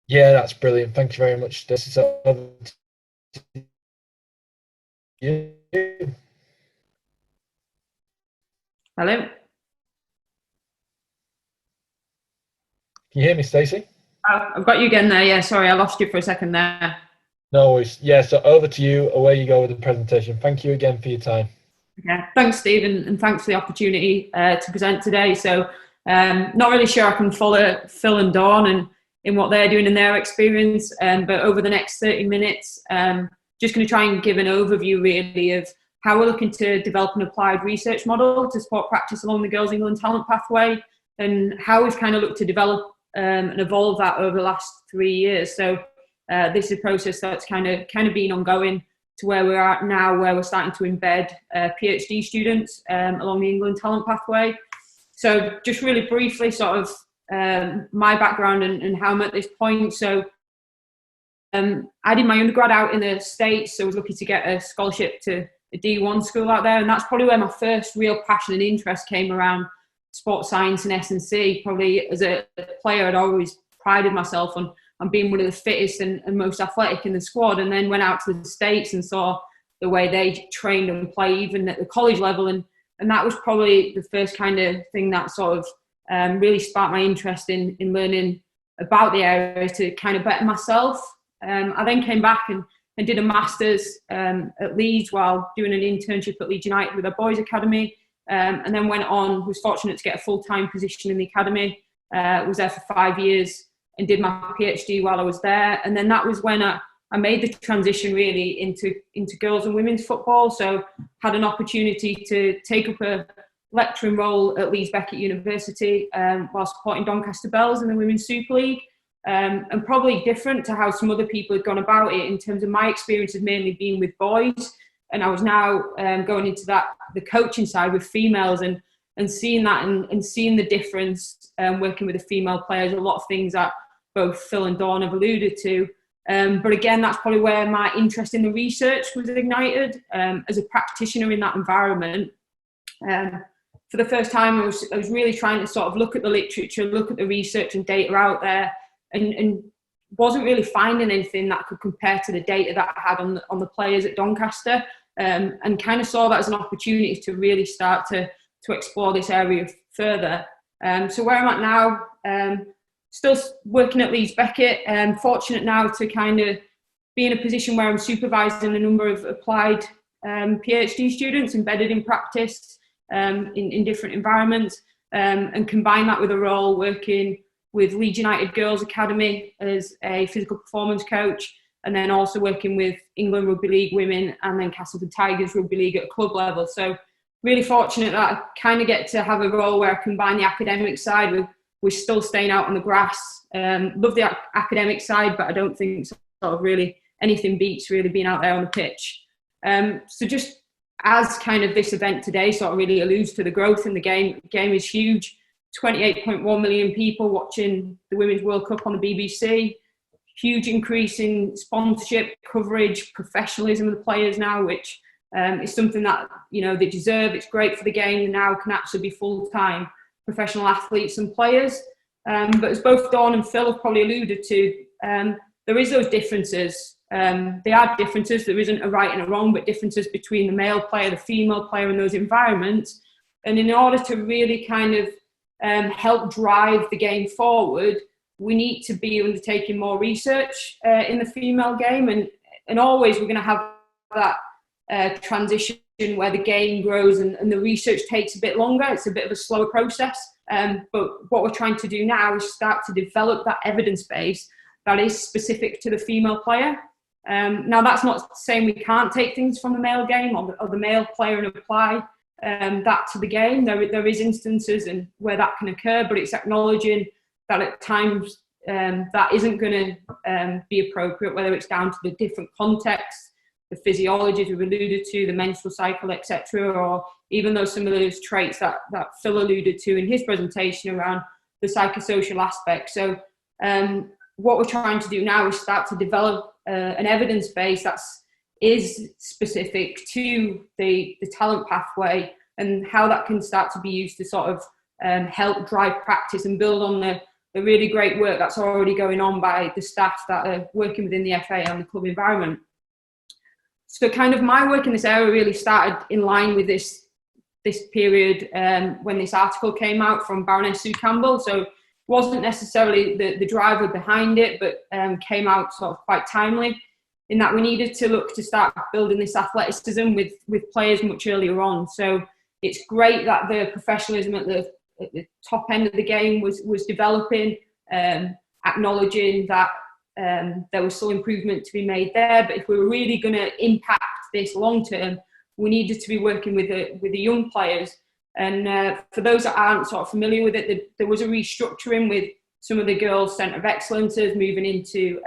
Yeah, that's brilliant. Thank you very much, Stacey. So, over to you. Can Hello? you hear me, Stacey? Oh, I've got you again there. Yeah, sorry, I lost you for a second there. No worries. Yeah, so over to you. Away you go with the presentation. Thank you again for your time. Yeah, thanks, Stephen, and thanks for the opportunity to present today. So, not really sure I can follow Phil and Dawn and in what they're doing in their experience, but over the next 30 minutes, just going to try and give an overview really of how we're looking to develop an applied research model to support practice along the Girls England talent pathway, and how we've kind of looked to develop and evolve that over the last 3 years. So, this is a process that's kind of been ongoing to where we're at now, where we're starting to embed PhD students along the England talent pathway. So just really briefly, sort of my background and how I'm at this point. So I did my undergrad out in the States, so I was lucky to get a scholarship to a D1 school out there, and that's probably where my first real passion and interest came around sports science and S&C. Probably as a player, I'd always prided myself on being one of the fittest and most athletic in the squad, and then went out to the States and saw the way they trained and play even at the college level, and that was probably the first kind of thing that sort of really sparked my interest in learning about the area to kind of better myself. I then came back and did a master's at Leeds while doing an internship at Leeds United with a boys academy, and then was fortunate to get a full-time position in the academy. Was there for 5 years and did my PhD while I was there. And then that was when I made the transition really into girls and women's football. So had an opportunity to take up a lecturing role at Leeds Beckett University while supporting Doncaster Bells in the Women's Super League. And probably different to how some other people had gone about it in terms of my experience had mainly been with boys. And I was now going into the coaching side with females and seeing that and seeing the difference working with the female players, a lot of things that both Phil and Dawn have alluded to. But again, that's probably where my interest in the research was ignited as a practitioner in that environment. For the first time, I was really trying to sort of look at the literature, look at the research and data out there, and wasn't really finding anything that could compare to the data that I had on the players at Doncaster, and kind of saw that as an opportunity to really start to explore this area further. So where I'm at now, still working at Leeds Beckett, fortunate now to kind of be in a position where I'm supervising a number of applied PhD students embedded in practice in different environments, and combine that with a role working with Leeds United Girls Academy as a physical performance coach, and then also working with England Rugby League Women and then Castleford Tigers Rugby League at a club level. So really fortunate that I kind of get to have a role where I combine the academic side with still staying out on the grass. Love the academic side, but I don't think sort of really anything beats really being out there on the pitch. So just as kind of this event today sort of really alludes to the growth in the game. The game is huge. 28.1 million people watching the Women's World Cup on the BBC. Huge increase in sponsorship, coverage, professionalism of the players now, which is something that, you know, they deserve. It's great for the game. They now can actually be full-time professional athletes and players. But as both Dawn and Phil have probably alluded to, there is those differences. They are differences. There isn't a right and a wrong, but differences between the male player, the female player in those environments. And in order to really kind of help drive the game forward, we need to be undertaking more research in the female game, and always we're going to have that transition where the game grows and the research takes a bit longer. It's a bit of a slower process, but what we're trying to do now is start to develop that evidence base that is specific to the female player. Now that's not saying we can't take things from the male game or the male player and apply that to the game. There is instances where that can occur, but it's acknowledging that at times that isn't going to be appropriate, whether it's down to the different contexts, the physiologies we've alluded to, the menstrual cycle, etc., or even though some of those traits that Phil alluded to in his presentation around the psychosocial aspect. So what we're trying to do now is start to develop an evidence base that is specific to the talent pathway, and how that can start to be used to sort of help drive practice and build on the the really great work that's already going on by the staff that are working within the FA and the club environment. So kind of my work in this area really started in line with this period when this article came out from Baroness Campbell. So it wasn't necessarily the driver behind it, but came out sort of quite timely, in that we needed to look to start building this athleticism with players much earlier on. So it's great that the professionalism at the top end of the game was developing, acknowledging that there was still improvement to be made there. But if we were really going to impact this long term, we needed to be working with the young players. And for those that aren't sort of familiar with it, there was a restructuring with some of the girls' centre of excellences moving into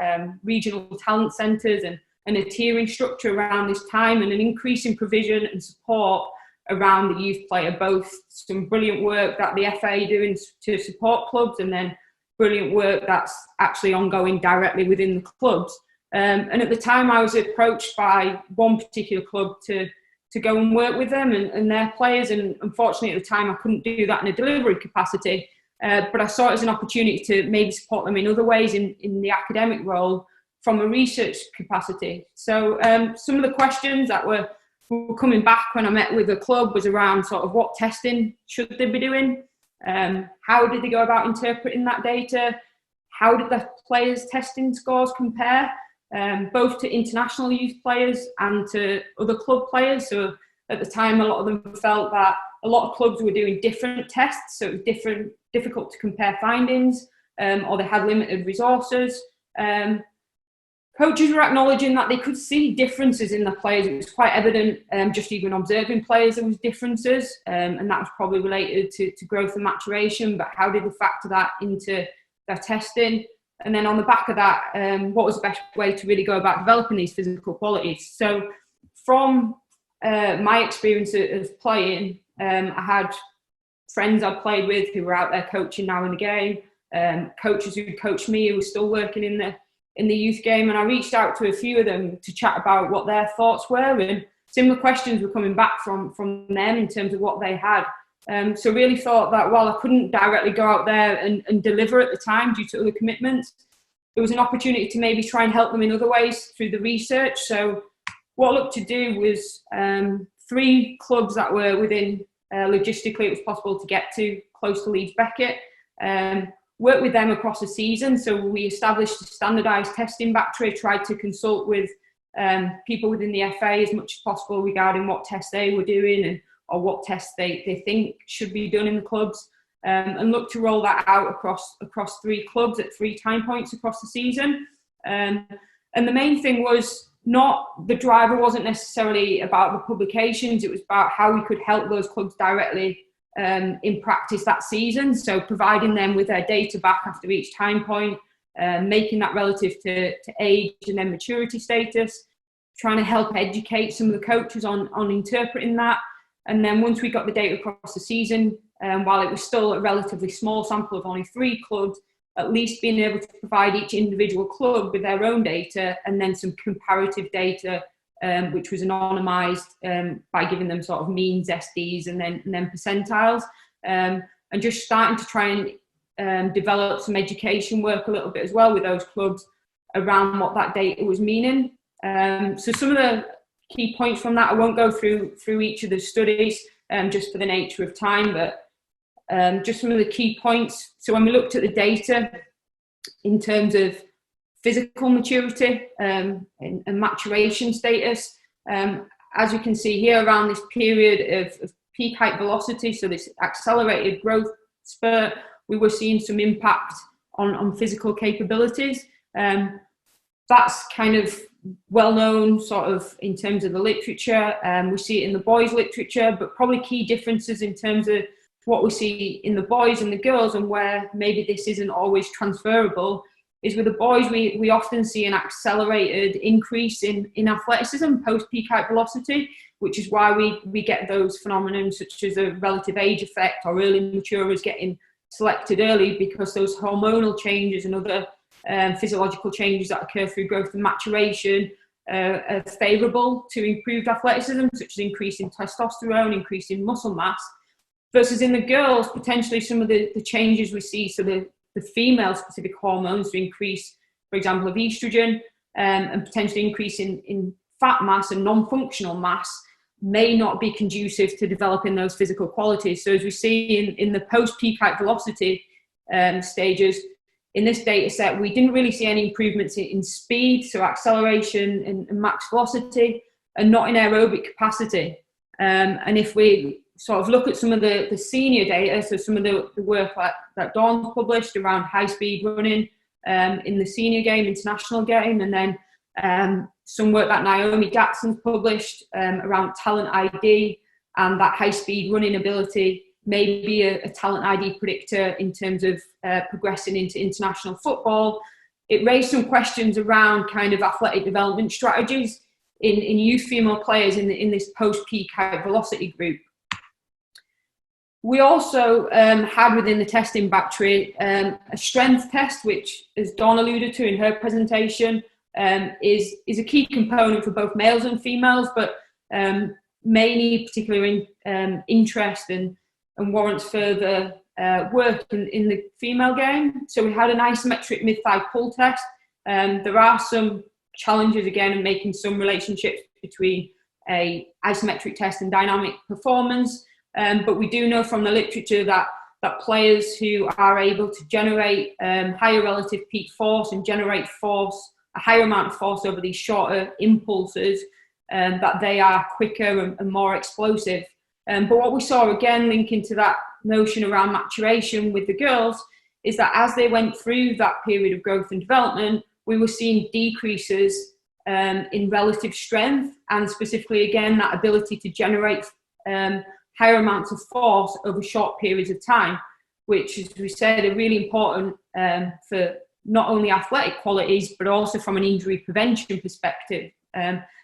regional talent centres, and a tiering structure around this time, and an increase in provision and support around the youth player, both some brilliant work that the FA doing to support clubs, and then brilliant work that's actually ongoing directly within the clubs. And at the time I was approached by one particular club to go and work with them and their players, and unfortunately at the time I couldn't do that in a delivery capacity, but I saw it as an opportunity to maybe support them in other ways in the academic role from a research capacity. So some of the questions that were coming back when I met with the club was around sort of what testing should they be doing, how did they go about interpreting that data, how did the players' testing scores compare, both to international youth players and to other club players. So at the time, a lot of them felt that a lot of clubs were doing different tests, so it was difficult to compare findings, or they had limited resources. Coaches were acknowledging that they could see differences in the players. It was quite evident, just even observing players, there was differences, and that was probably related to growth and maturation, but how did they factor that into their testing? And then on the back of that, what was the best way to really go about developing these physical qualities? So from my experience of playing, I had friends I played with who were out there coaching now in the game, coaches who coached me who were still working in the youth game, and I reached out to a few of them to chat about what their thoughts were, and similar questions were coming back from them in terms of what they had. So really thought that while I couldn't directly go out there and deliver at the time due to other commitments, there was an opportunity to maybe try and help them in other ways through the research. So what I looked to do was 3 clubs that were within, logistically it was possible to get to, close to Leeds Beckett, work with them across the season. So we established a standardised testing battery, tried to consult with people within the FA as much as possible regarding what tests they were doing or what tests they think should be done in the clubs, and look to roll that out across 3 clubs at 3 time points across the season. And the main thing was the driver wasn't necessarily about the publications, it was about how we could help those clubs directly in practice that season. So providing them with their data back after each time point, making that relative to age and then maturity status, trying to help educate some of the coaches on interpreting that. And then once we got the data across the season, while it was still a relatively small sample of only 3 clubs, at least being able to provide each individual club with their own data and then some comparative data, which was anonymised by giving them sort of means, SDs, and then percentiles, and just starting to try and develop some education work a little bit as well with those clubs around what that data was meaning. So some of the key points from that, I won't go through each of the studies just for the nature of time, but just some of the key points. So when we looked at the data in terms of physical maturity and maturation status, as you can see here, around this period of peak height velocity, so this accelerated growth spurt, we were seeing some impact on physical capabilities. That's kind of well known sort of in terms of the literature. We see it in the boys' literature, but probably key differences in terms of what we see in the boys and the girls, and where maybe this isn't always transferable, is with the boys we often see an accelerated increase in athleticism post peak height velocity, which is why we get those phenomena such as a relative age effect or early maturers getting selected early, because those hormonal changes and other physiological changes that occur through growth and maturation are favourable to improved athleticism, such as increase in testosterone, increase in muscle mass. Versus in the girls, potentially some of the changes we see, so the the female specific hormones to increase, for example, of estrogen, and potentially increase in fat mass and non-functional mass may not be conducive to developing those physical qualities. So as we see in the post-peak height velocity stages, in this data set, we didn't really see any improvements in speed, so acceleration and max velocity, and not in aerobic capacity. And if we sort of look at some of the senior data, so some of the work that Dawn's published around high-speed running in the senior game, international game, and then some work that Naomi Jackson's published around talent ID, and that high-speed running ability may be a talent ID predictor in terms of progressing into international football. It raised some questions around kind of athletic development strategies in youth female players in this post-peak high velocity group. We also had within the testing battery a strength test, which, as Dawn alluded to in her presentation, is a key component for both males and females, but may need particular interest and warrants further work in the female game. So we had an isometric mid-thigh pull test. There are some challenges again in making some relationships between a isometric test and dynamic performance, but we do know from the literature that players who are able to generate higher relative peak force and generate force, a higher amount of force over these shorter impulses, that they are quicker and more explosive. But what we saw again, linking to that notion around maturation with the girls, is that as they went through that period of growth and development, we were seeing decreases in relative strength, and specifically again that ability to generate higher amounts of force over short periods of time, which, as we said, are really important for not only athletic qualities but also from an injury prevention perspective,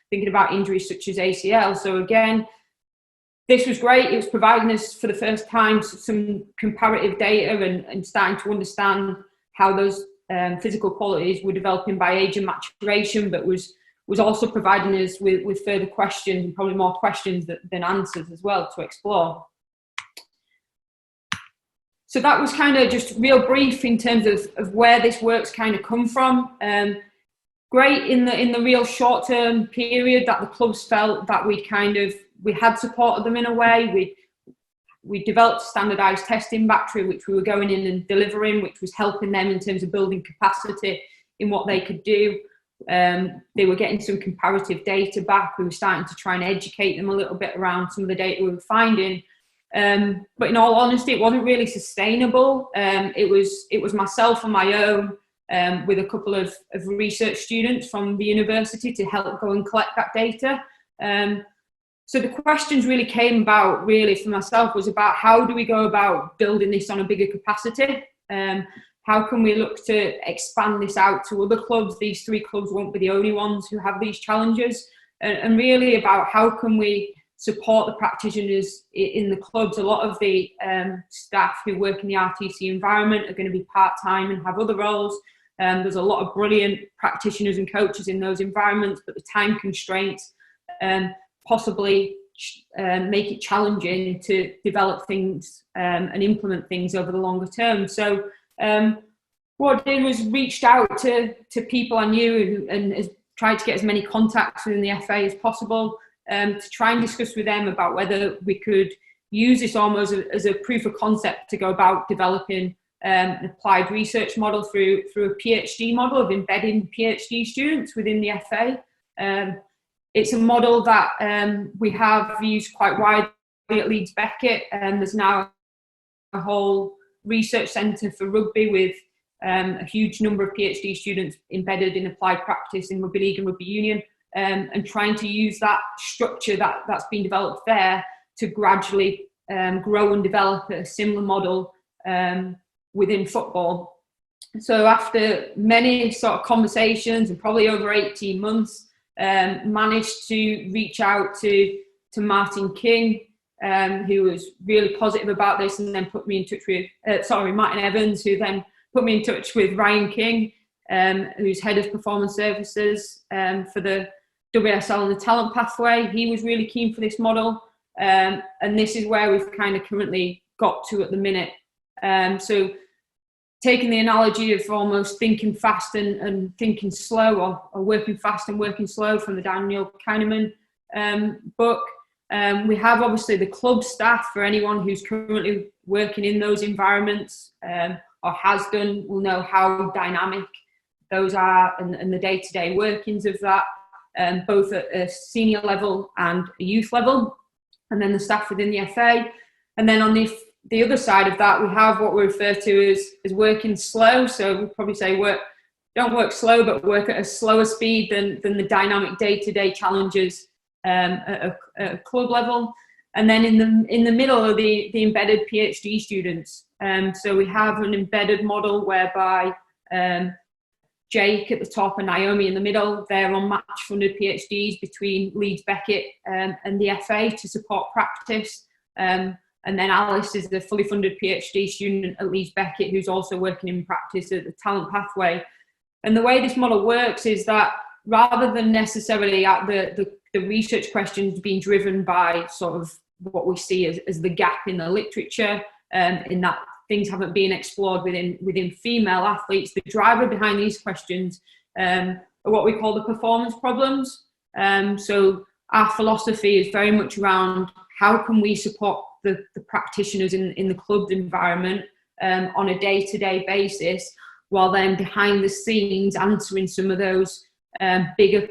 thinking about injuries such as ACL. So again, this was great. It was providing us for the first time some comparative data and starting to understand how those physical qualities were developing by age and maturation, but was also providing us with further questions, and probably more questions than answers as well to explore. So that was kind of just real brief in terms of where this work's kind of come from. Great in the real short-term period that the clubs felt that we had supported them in a way. We developed a standardised testing battery, which we were going in and delivering, which was helping them in terms of building capacity in what they could do. They were getting some comparative data back. We were starting to try and educate them a little bit around some of the data we were finding. But in all honesty, it wasn't really sustainable. It was myself on my own with a couple of research students from the university to help go and collect that data. So the questions really came about, really for myself, was about how do we go about building this on a bigger capacity? How can we look to expand this out to other clubs? These 3 clubs won't be the only ones who have these challenges. And really about how can we support the practitioners in the clubs. A lot of the staff who work in the RTC environment are going to be part-time and have other roles. There's a lot of brilliant practitioners and coaches in those environments, but the time constraints possibly make it challenging to develop things and implement things over the longer term. So what I did was reached out to people I knew and tried to get as many contacts within the FA as possible to try and discuss with them about whether we could use this almost as a proof of concept to go about developing an applied research model through a PhD model of embedding PhD students within the FA. It's a model that we have used quite widely at Leeds Beckett, and there's now a whole research centre for rugby with a huge number of PhD students embedded in applied practice in rugby league and rugby union, and trying to use that structure that's been developed there to gradually grow and develop a similar model within football. So after many sort of conversations and probably over 18 months, managed to reach out to Martin King, who was really positive about this, and then put me in touch with, Martin Evans, who then put me in touch with Ryan King, who's head of performance services for the WSL and the talent pathway. He was really keen for this model, and this is where we've kind of currently got to at the minute. So taking the analogy of almost thinking fast and thinking slow, or working fast and working slow from the Daniel Kahneman book. We have obviously the club staff. For anyone who's currently working in those environments or has done, will know how dynamic those are, and the day-to-day workings of that, both at a senior level and a youth level, and then the staff within the FA. And then on the other side of that, we have what we refer to as working slow. So we'll probably say don't work slow, but work at a slower speed than the dynamic day-to-day challenges at a club level. And then in the middle are the embedded PhD students. So we have an embedded model whereby Jake at the top and Naomi in the middle, they're on match-funded PhDs between Leeds Beckett and the FA to support practice. And then Alice is the fully funded PhD student at Leeds Beckett, who's also working in practice at the Talent Pathway. And the way this model works is that rather than necessarily at the research questions being driven by sort of what we see as the gap in the literature, in that things haven't been explored within female athletes, the driver behind these questions are what we call the performance problems. So our philosophy is very much around how can we support the practitioners in the club environment on a day-to-day basis, while then behind the scenes answering some of those bigger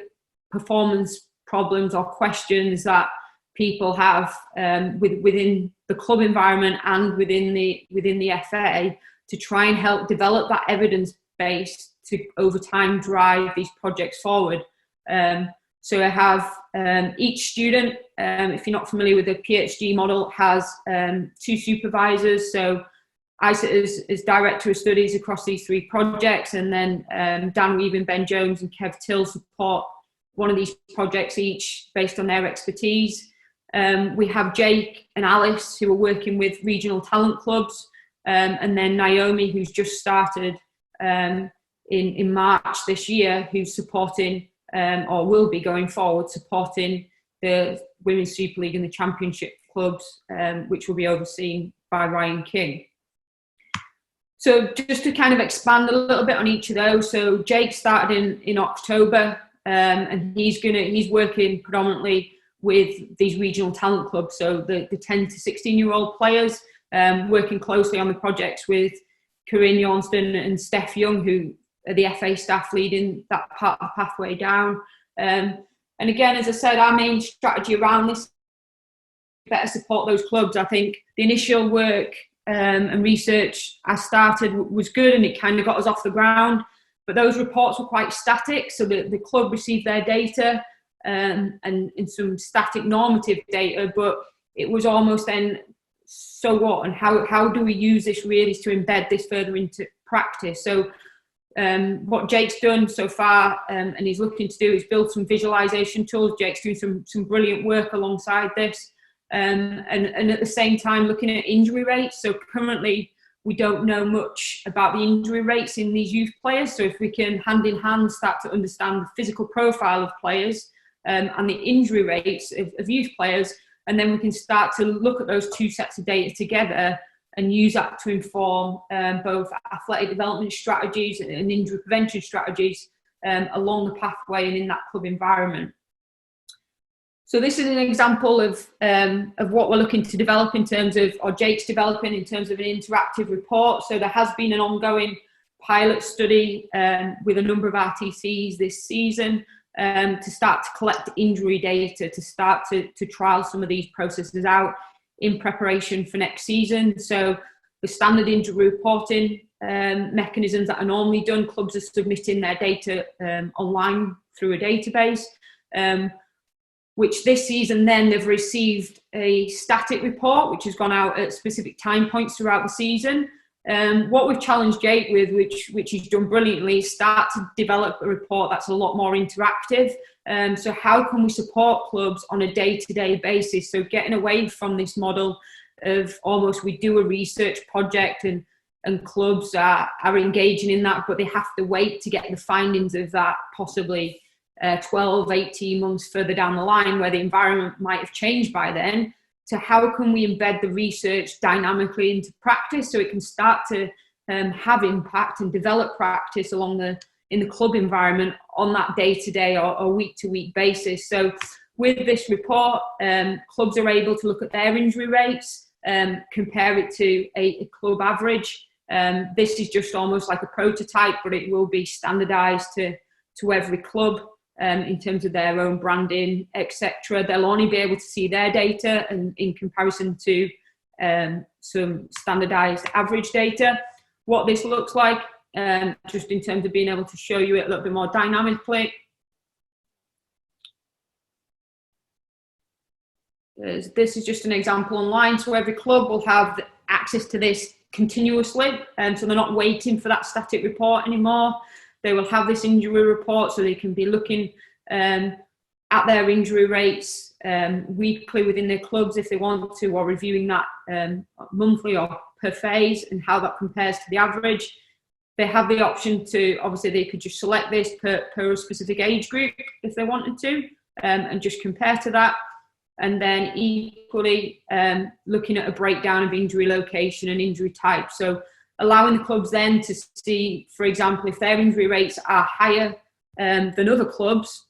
performance problems or questions that people have within the club environment and within the FA, to try and help develop that evidence base to over time drive these projects forward. So I have each student, if you're not familiar with the PhD model, has 2 supervisors. So I sit as Director of Studies across these 3 projects, and then Dan Weaving, Ben Jones and Kev Till support one of these projects each based on their expertise. We have Jake and Alice who are working with regional talent clubs, and then Naomi, who's just started in March this year, who's supporting or will be going forward supporting the Women's Super League and the Championship clubs, which will be overseen by Ryan King. So just to kind of expand a little bit on each of those. So Jake started in October, and he's working predominantly with these regional talent clubs, so the 10 to 16-year-old players, working closely on the projects with Corinne Johnston and Steph Young, who are the FA staff leading that part of the pathway down. And again, as I said, our main strategy around this, better support those clubs. I think the initial work and research I started was good, and it kind of got us off the ground, but those reports were quite static. So the club received their data and some static normative data, but it was almost then, so what, and how do we use this really to embed this further into practice? So what Jake's done so far, and he's looking to do, is build some visualization tools. Jake's doing some brilliant work alongside this, and at the same time looking at injury rates. So currently we don't know much about the injury rates in these youth players. So if we can hand in hand start to understand the physical profile of players and the injury rates of youth players, and then we can start to look at those 2 sets of data together and use that to inform both athletic development strategies and injury prevention strategies along the pathway and in that club environment. So this is an example of what we're looking to develop in terms of, or Jake's developing in terms of an interactive report. So there has been an ongoing pilot study with a number of RTCs this season to start to collect injury data, to start to trial some of these processes out in preparation for next season. So the standard injury reporting mechanisms that are normally done, clubs are submitting their data online through a database, which this season then they've received a static report which has gone out at specific time points throughout the season. What we've challenged Jake with, which he's done brilliantly, is start to develop a report that's a lot more interactive. So how can we support clubs on a day-to-day basis? So getting away from this model of almost we do a research project and clubs are engaging in that, but they have to wait to get the findings of that possibly 12, 18 months further down the line, where the environment might have changed by then, to how can we embed the research dynamically into practice so it can start to have impact and develop practice in the club environment on that day-to-day or week-to-week basis. So with this report, clubs are able to look at their injury rates, compare it to a club average. This is just almost like a prototype, but it will be standardized to every club in terms of their own branding, etc. They'll only be able to see their data and in comparison to some standardized average data. What this looks like, just in terms of being able to show you it a little bit more dynamically. This is just an example online, so every club will have access to this continuously, so they're not waiting for that static report anymore. They will have this injury report, so they can be looking at their injury rates weekly within their clubs if they want to, or reviewing that monthly or per phase and how that compares to the average. They have the option to, obviously they could just select this per a specific age group if they wanted to, and just compare to that. And then equally looking at a breakdown of injury location and injury type. So allowing the clubs then to see, for example, if their injury rates are higher than other clubs,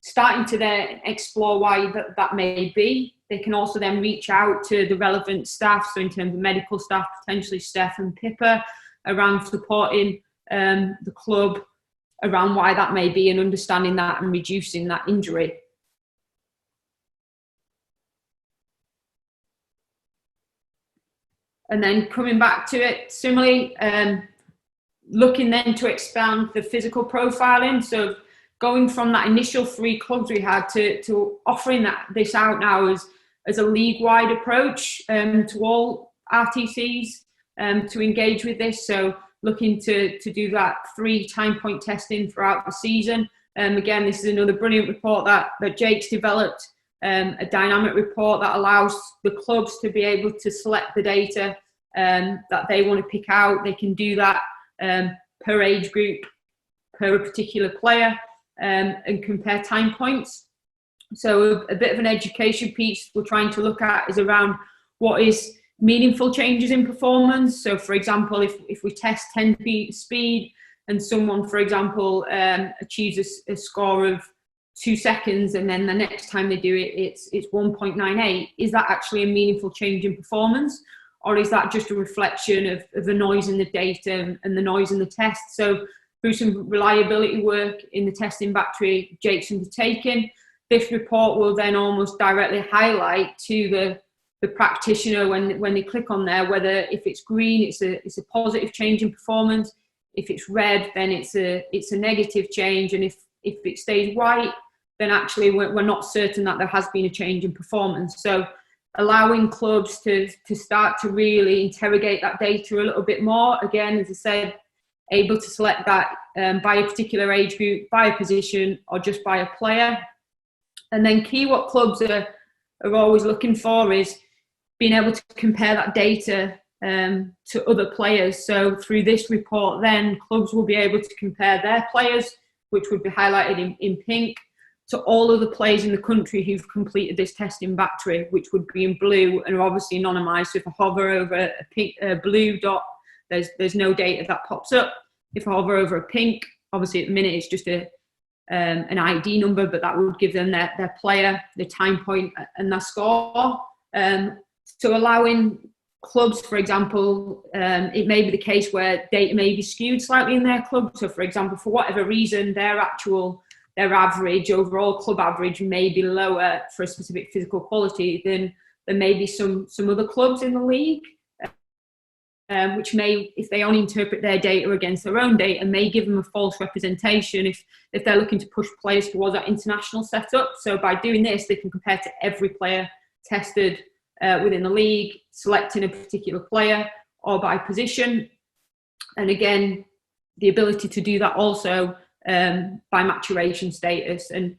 starting to then explore why that may be. They can also then reach out to the relevant staff, so in terms of medical staff, potentially Steph and Pippa, around supporting the club around why that may be and understanding that and reducing that injury. And then coming back to it, similarly, looking then to expand the physical profiling. So going from that initial 3 clubs we had to offering this out now as a league-wide approach to all RTCs to engage with this. So looking to do that 3 time point testing throughout the season. Again, this is another brilliant report that Jake's developed. A dynamic report that allows the clubs to be able to select the data that they want to pick out. They can do that per age group, per a particular player, and compare time points. So a bit of an education piece we're trying to look at is around what is meaningful changes in performance. So for example, if we test 10 feet speed and someone, for example, achieves a score of 2 seconds, and then the next time they do it, it's 1.98. Is that actually a meaningful change in performance? Or is that just a reflection of the noise in the data and the noise in the test? So through some reliability work in the testing battery Jake's undertaken, this report will then almost directly highlight to the practitioner when they click on there, whether if it's green, it's a positive change in performance. If it's red, then it's a negative change. And if it stays white, then actually we're not certain that there has been a change in performance. So allowing clubs to start to really interrogate that data a little bit more. Again, as I said, able to select that by a particular age group, by a position, or just by a player. And then key what clubs are always looking for is being able to compare that data to other players. So through this report, then clubs will be able to compare their players, which would be highlighted in pink, to all of the players in the country who've completed this testing battery, which would be in blue and are obviously anonymised. So if I hover over a blue dot, there's no data that pops up. If I hover over a pink, obviously at the minute it's just an ID number, but that would give them their player, the time point and their score. So allowing clubs, for example, it may be the case where data may be skewed slightly in their club. So for example, for whatever reason, their average, overall club average may be lower for a specific physical quality than there may be some other clubs in the league, which may, if they only interpret their data against their own data, may give them a false representation if they're looking to push players towards that international setup. So by doing this, they can compare to every player tested within the league, selecting a particular player or by position. And again, the ability to do that also by maturation status. And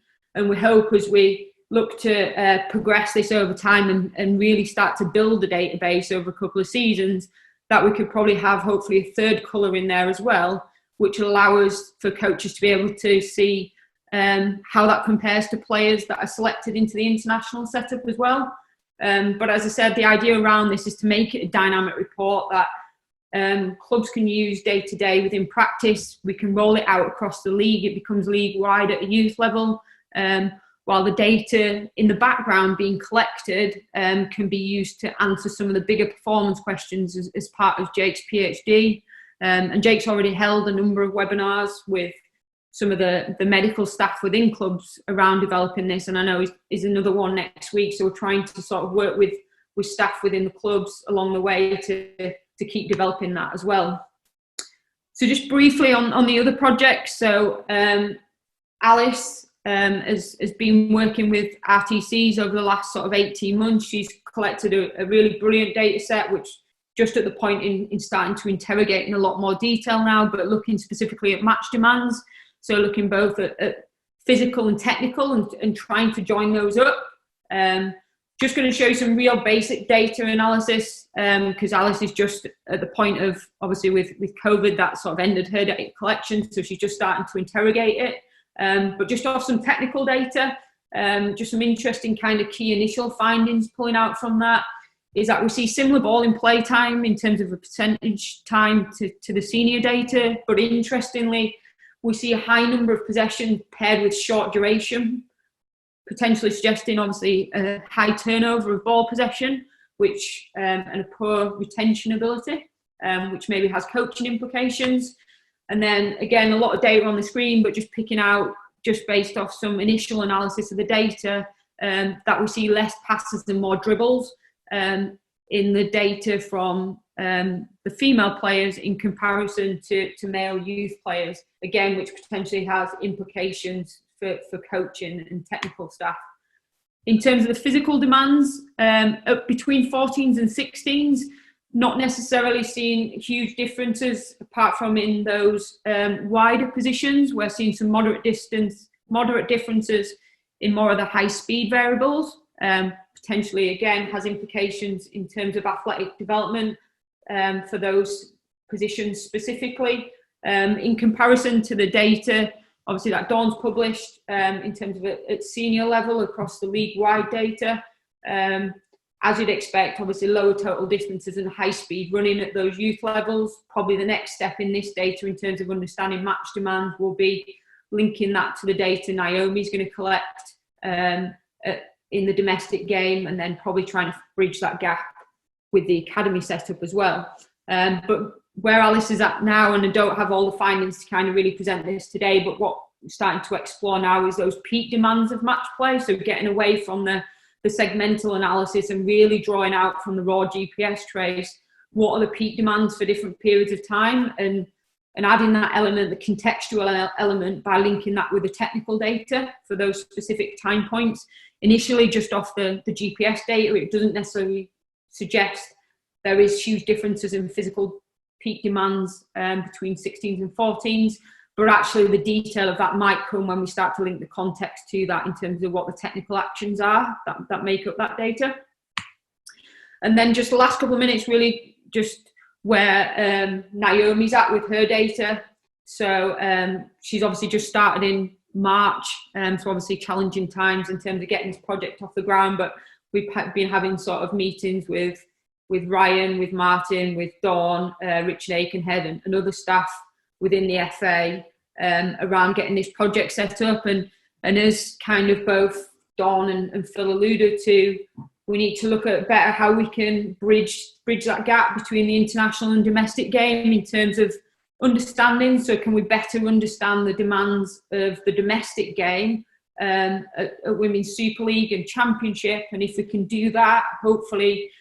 we hope as we look to progress this over time and really start to build the database over a couple of seasons, that we could probably have hopefully a third colour in there as well, which will allow us for coaches to be able to see how that compares to players that are selected into the international setup as well. But as I said, the idea around this is to make it a dynamic report that clubs can use day to day within practice. We can roll it out across the league. It becomes league wide at a youth level, while the data in the background being collected can be used to answer some of the bigger performance questions as part of Jake's PhD. And Jake's already held a number of webinars with some of the medical staff within clubs around developing this, and I know is another one next week. So we're trying to sort of work with staff within the clubs along the way to keep developing that as well. So just briefly on the other projects. So Alice has been working with RTCs over the last sort of 18 months. She's collected a really brilliant data set, which just at the point in starting to interrogate in a lot more detail now, but looking specifically at match demands. So looking both at physical and technical and trying to join those up. Just going to show you some real basic data analysis because Alice is just at the point of, obviously with COVID, that sort of ended her data collection. So she's just starting to interrogate it. But just off some technical data, just some interesting kind of key initial findings pulling out from that is that we see similar ball in play time in terms of a percentage time to the senior data. But interestingly, we see a high number of possessions paired with short duration, potentially suggesting obviously a high turnover of ball possession, which and a poor retention ability, which maybe has coaching implications. And then again, a lot of data on the screen, but just picking out, just based off some initial analysis of the data, that we see less passes and more dribbles in the data from the female players in comparison to male youth players, again, which potentially has implications for coaching and technical staff. In terms of the physical demands, between 14s and 16s, not necessarily seeing huge differences apart from in those wider positions. We're seeing some moderate differences in more of the high speed variables. Potentially, again, has implications in terms of athletic development for those positions specifically. In comparison to the data, obviously that Dawn's published in terms of at senior level across the league-wide data. As you'd expect, obviously lower total distances and high speed running at those youth levels. Probably the next step in this data in terms of understanding match demand will be linking that to the data Naomi's going to collect in the domestic game, and then probably trying to bridge that gap with the academy setup as well. But where Alice is at now, and I don't have all the findings to kind of really present this today, but what we're starting to explore now is those peak demands of match play. So getting away from the segmental analysis and really drawing out from the raw GPS trace, what are the peak demands for different periods of time, and adding that element, the contextual element, by linking that with the technical data for those specific time points. Initially, just off the GPS data, it doesn't necessarily suggest there is huge differences in physical peak demands between 16s and 14s, but actually the detail of that might come when we start to link the context to that in terms of what the technical actions are that make up that data. And then just the last couple of minutes, really just where Naomi's at with her data. So she's obviously just started in March, so obviously challenging times in terms of getting this project off the ground, but we've been having sort of meetings with Ryan, with Martin, with Dawn, Richard Aikenhead and other staff within the FA around getting this project set up. And as kind of both Dawn and Phil alluded to, we need to look at better how we can bridge that gap between the international and domestic game in terms of understanding. So can we better understand the demands of the domestic game at Women's Super League and Championship? And if we can do that, hopefully,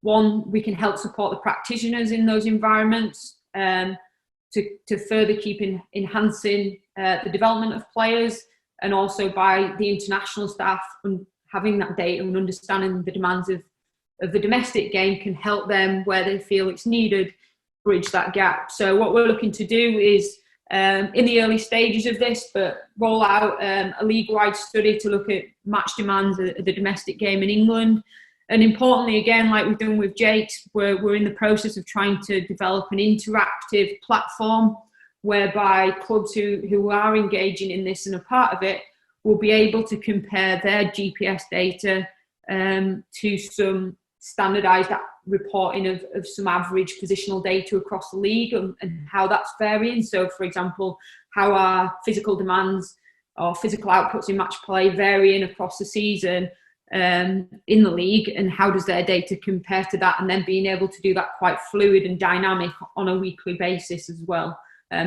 one, we can help support the practitioners in those environments to further keep enhancing the development of players, and also by the international staff and having that data and understanding the demands of the domestic game can help them where they feel it's needed, bridge that gap. So what we're looking to do is, in the early stages of this, but roll out a league-wide study to look at match demands of the domestic game in England. And importantly, again, like we've done with Jake's, we're in the process of trying to develop an interactive platform whereby clubs who are engaging in this and a part of it will be able to compare their GPS data to some standardised reporting of some average positional data across the league and how that's varying. So, for example, how are physical demands or physical outputs in match play varying across the season in the league, and how does their data compare to that, and then being able to do that quite fluid and dynamic on a weekly basis as well.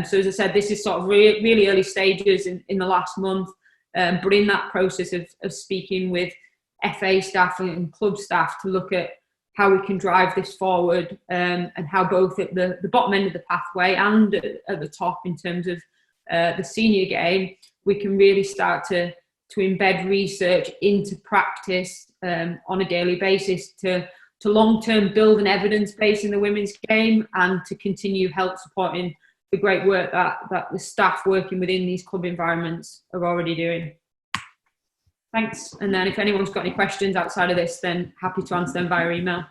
So as I said, this is sort of really early stages in the last month, but in that process of speaking with FA staff and club staff to look at how we can drive this forward, and how both at the bottom end of the pathway and at the top in terms of the senior game, we can really start to embed research into practice on a daily basis to long-term build an evidence base in the women's game, and to continue help supporting the great work that the staff working within these club environments are already doing. Thanks. And then if anyone's got any questions outside of this, then happy to answer them via email.